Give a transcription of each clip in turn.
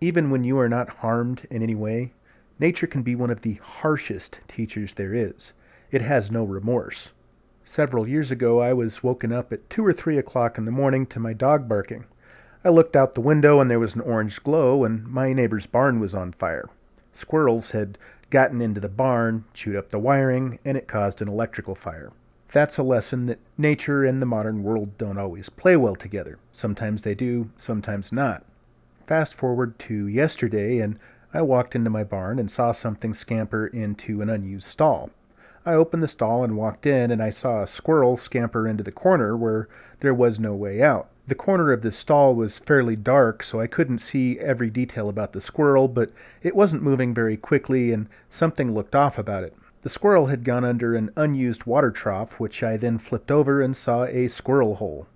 Even when you are not harmed in any way, nature can be one of the harshest teachers there is. It has no remorse. Several years ago, I was woken up at 2 or 3 o'clock in the morning to my dog barking. I looked out the window and there was an orange glow, and my neighbor's barn was on fire. Squirrels had gotten into the barn, chewed up the wiring, and it caused an electrical fire. That's a lesson that nature and the modern world don't always play well together. Sometimes they do, sometimes not. Fast forward to yesterday, and I walked into my barn and saw something scamper into an unused stall. I opened the stall and walked in, and I saw a squirrel scamper into the corner where there was no way out. The corner of the stall was fairly dark, so I couldn't see every detail about the squirrel, but it wasn't moving very quickly, and something looked off about it. The squirrel had gone under an unused water trough, which I then flipped over and saw a squirrel hole.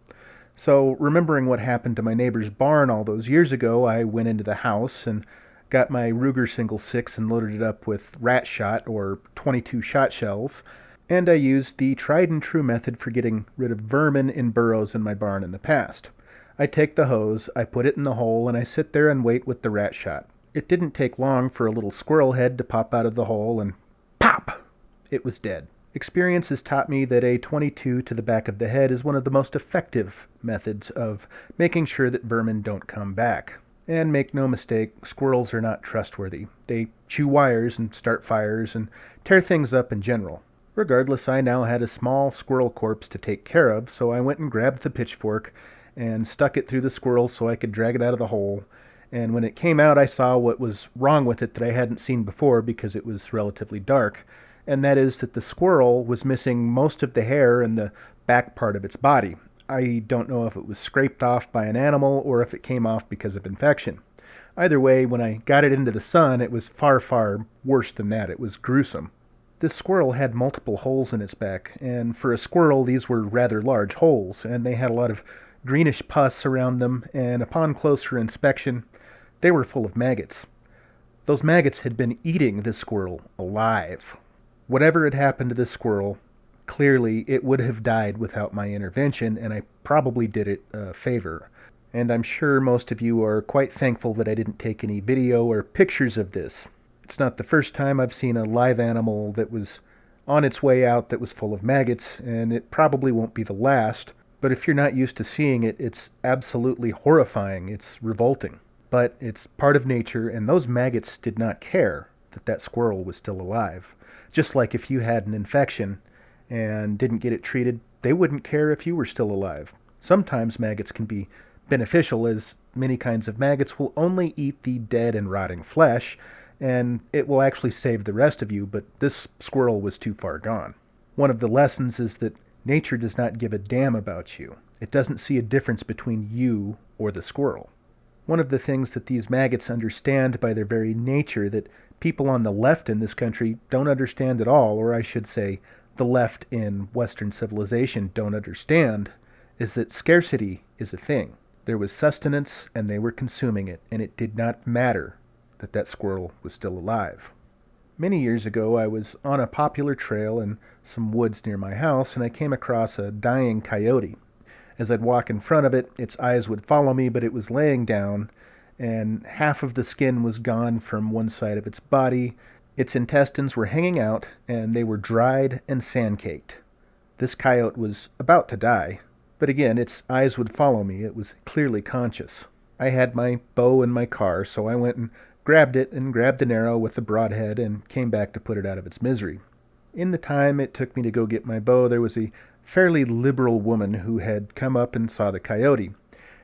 So, remembering what happened to my neighbor's barn all those years ago, I went into the house and got my Ruger Single 6 and loaded it up with rat shot, or 22 shot shells, and I used the tried and true method for getting rid of vermin in burrows in my barn in the past. I take the hose, I put it in the hole, and I sit there and wait with the rat shot. It didn't take long for a little squirrel head to pop out of the hole, and pop! It was dead. Experience has taught me that a 22 to the back of the head is one of the most effective methods of making sure that vermin don't come back. And make no mistake, squirrels are not trustworthy. They chew wires and start fires and tear things up in general. Regardless, I now had a small squirrel corpse to take care of, so I went and grabbed the pitchfork and stuck it through the squirrel so I could drag it out of the hole. And when it came out, I saw what was wrong with it that I hadn't seen before because it was relatively dark, and that is that the squirrel was missing most of the hair and the back part of its body. I don't know if it was scraped off by an animal or if it came off because of infection. Either way, when I got it into the sun, it was far, far worse than that. It was gruesome. This squirrel had multiple holes in its back, and for a squirrel, these were rather large holes, and they had a lot of greenish pus around them, and upon closer inspection, they were full of maggots. Those maggots had been eating this squirrel alive. Whatever had happened to this squirrel, clearly it would have died without my intervention, and I probably did it a favor. And I'm sure most of you are quite thankful that I didn't take any video or pictures of this. It's not the first time I've seen a live animal that was on its way out that was full of maggots, and it probably won't be the last. But if you're not used to seeing it, it's absolutely horrifying. It's revolting. But it's part of nature, and those maggots did not care that that squirrel was still alive. Just like if you had an infection and didn't get it treated, they wouldn't care if you were still alive. Sometimes maggots can be beneficial, as many kinds of maggots will only eat the dead and rotting flesh, and it will actually save the rest of you, but this squirrel was too far gone. One of the lessons is that nature does not give a damn about you. It doesn't see a difference between you or the squirrel. One of the things that these maggots understand by their very nature that people on the left in this country don't understand at all, or I should say, the left in Western civilization don't understand, is that scarcity is a thing. There was sustenance, and they were consuming it, and it did not matter that that squirrel was still alive. Many years ago, I was on a popular trail in some woods near my house, and I came across a dying coyote. As I'd walk in front of it, its eyes would follow me, but it was laying down, and half of the skin was gone from one side of its body. Its intestines were hanging out, and they were dried and sand-caked. This coyote was about to die, but again, its eyes would follow me. It was clearly conscious. I had my bow in my car, so I went and grabbed it and grabbed an arrow with the broadhead and came back to put it out of its misery. In the time it took me to go get my bow, there was a fairly liberal woman who had come up and saw the coyote.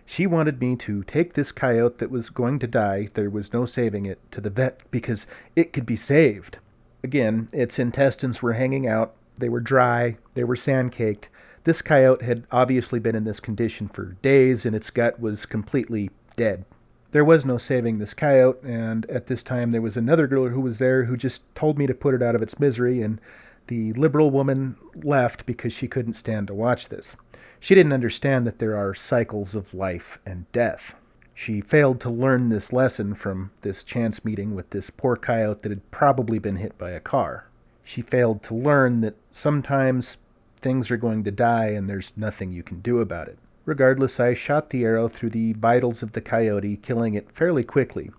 She wanted me to take this coyote that was going to die, there was no saving it, to the vet because it could be saved. Again, its intestines were hanging out, they were dry, they were sand-caked. This coyote had obviously been in this condition for days, and its gut was completely dead. There was no saving this coyote, and at this time there was another girl who was there who just told me to put it out of its misery, and the liberal woman left because she couldn't stand to watch this. She didn't understand that there are cycles of life and death. She failed to learn this lesson from this chance meeting with this poor coyote that had probably been hit by a car. She failed to learn that sometimes things are going to die and there's nothing you can do about it. Regardless, I shot the arrow through the vitals of the coyote, killing it fairly quickly.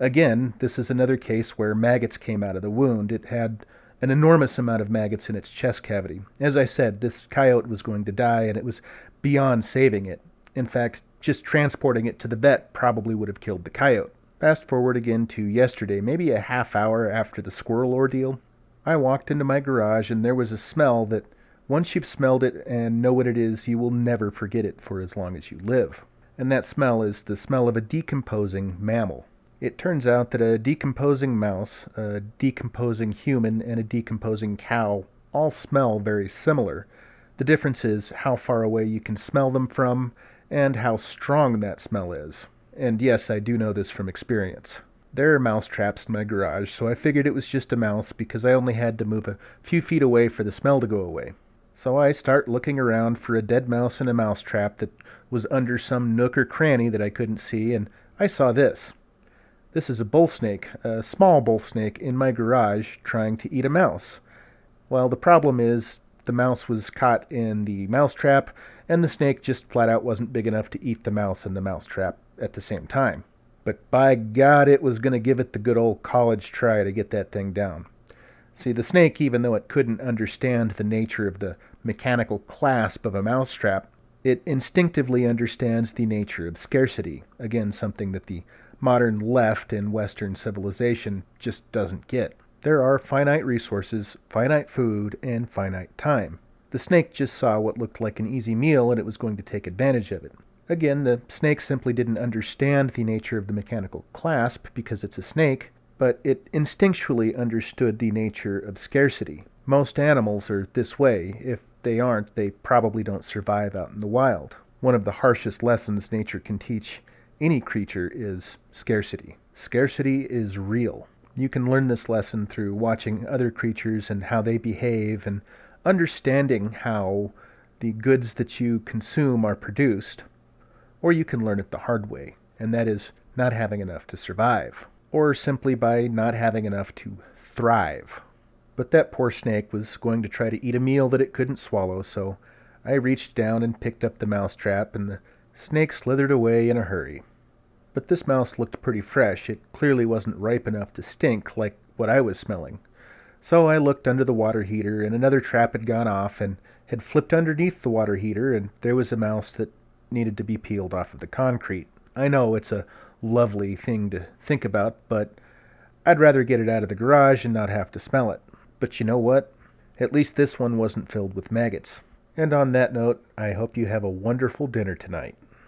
Again, this is another case where maggots came out of the wound. It had an enormous amount of maggots in its chest cavity. As I said, this coyote was going to die, and it was beyond saving it. In fact, just transporting it to the vet probably would have killed the coyote. Fast forward again to yesterday, maybe a half hour after the squirrel ordeal. I walked into my garage, and there was a smell that, once you've smelled it and know what it is, you will never forget it for as long as you live. And that smell is the smell of a decomposing mammal. It turns out that a decomposing mouse, a decomposing human, and a decomposing cow all smell very similar. The difference is how far away you can smell them from and how strong that smell is. And yes, I do know this from experience. There are mouse traps in my garage, so I figured it was just a mouse because I only had to move a few feet away for the smell to go away. So I start looking around for a dead mouse in a mouse trap that was under some nook or cranny that I couldn't see, and I saw this. This is a bull snake, a small bull snake, in my garage trying to eat a mouse. Well, the problem is the mouse was caught in the mouse trap, and the snake just flat out wasn't big enough to eat the mouse in the mouse trap at the same time. But by God, it was going to give it the good old college try to get that thing down. See, the snake, even though it couldn't understand the nature of the mechanical clasp of a mousetrap, it instinctively understands the nature of scarcity, again, something that the modern left in Western civilization just doesn't get. There are finite resources, finite food, and finite time. The snake just saw what looked like an easy meal, and it was going to take advantage of it. Again, the snake simply didn't understand the nature of the mechanical clasp because it's a snake, but it instinctually understood the nature of scarcity. Most animals are this way. If they aren't, they probably don't survive out in the wild. One of the harshest lessons nature can teach any creature is scarcity. Scarcity is real. You can learn this lesson through watching other creatures and how they behave and understanding how the goods that you consume are produced. Or you can learn it the hard way, and that is not having enough to survive, or simply by not having enough to thrive. But that poor snake was going to try to eat a meal that it couldn't swallow, so I reached down and picked up the mousetrap, and the snake slithered away in a hurry. But this mouse looked pretty fresh. It clearly wasn't ripe enough to stink like what I was smelling. So I looked under the water heater, and another trap had gone off and had flipped underneath the water heater, and there was a mouse that needed to be peeled off of the concrete. I know it's a lovely thing to think about, but I'd rather get it out of the garage and not have to smell it. But you know what? At least this one wasn't filled with maggots. And on that note, I hope you have a wonderful dinner tonight.